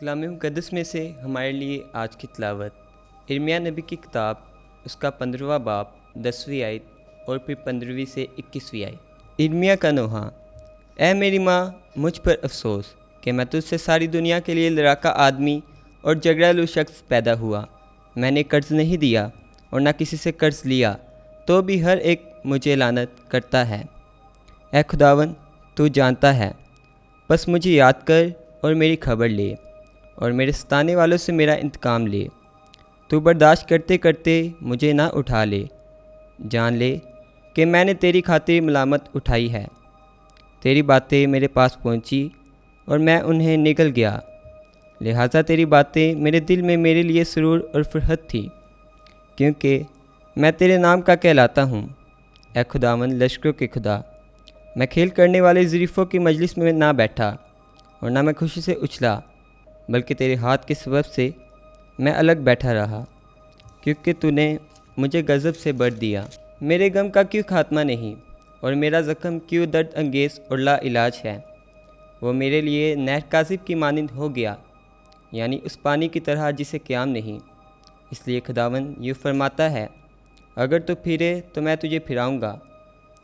कलाम मुक़द्दस में से हमारे लिए आज की तिलावत यिर्मयाह नबी की किताब, उसका 15वां बाब 10वीं आयत और फिर 15वीं से 21वीं आयत। यिर्मयाह का नोहा। ऐ मेरी माँ, मुझ पर अफसोस कि मैं तुझसे सारी दुनिया के लिए लड़ाका आदमी और झगड़ालू शख्स पैदा हुआ। मैंने कर्ज़ नहीं दिया और ना किसी से कर्ज़ लिया, तो भी हर एक मुझे लानत करता है। ऐ खुदावन, तू जानता है, बस मुझे याद कर और मेरी खबर ले और मेरे सताने वालों से मेरा इंतकाम ले। तू बर्दाश्त करते करते मुझे ना उठा ले। जान ले कि मैंने तेरी खातिर मलामत उठाई है। तेरी बातें मेरे पास पहुंची और मैं उन्हें निगल गया। लिहाजा तेरी बातें मेरे दिल में मेरे लिए सुरूर और फुरहत थी, क्योंकि मैं तेरे नाम का कहलाता हूँ। ऐ खुदावन लश्करों के खुदा, मैं खेल करने वाले ज़रीफ़ों की मजलिस में ना बैठा और ना मैं खुशी से उछला, बल्कि तेरे हाथ के सबब से मैं अलग बैठा रहा, क्योंकि तूने मुझे गज़ब से भर दिया। मेरे गम का क्यों खात्मा नहीं और मेरा ज़ख्म क्यों दर्द अंगेज़ और ला इलाज है। वो मेरे लिए नहर काज़िब की मानिंद हो गया, यानी उस पानी की तरह जिसे क़याम नहीं। इसलिए खुदावन यूँ फरमाता है, अगर तू फिरे तो मैं तुझे फिराऊँगा,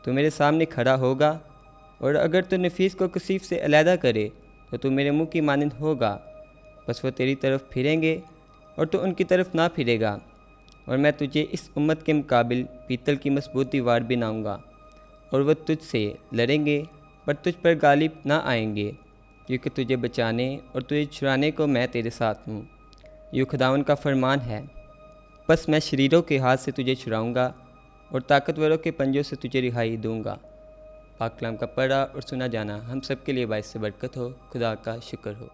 तू मेरे सामने खड़ा होगा। और अगर तू नफीस को कसीफ से अलहदा करे तो तू मेरे मुँह की मानिंद होगा। बस वो तेरी तरफ फिरेंगे और तू उनकी तरफ ना फिरेगा। और मैं तुझे इस उम्मत के मुकाबिल पीतल की मजबूत दीवार बनाऊँगा, और वह तुझसे लड़ेंगे पर तुझ पर गालिब ना आएंगे, क्योंकि तुझे बचाने और तुझे छुड़ाने को मैं तेरे साथ हूँ। यूँ खुदावन का फरमान है, बस मैं शरीरों के हाथ से तुझे छुड़ाऊँगा और ताकतवरों के पंजों से तुझे रिहाई दूँगा। पाक कलाम का पढ़ा और सुना जाना हम सब के लिए बाइस से बरकत हो। खुदा का शुक्र हो।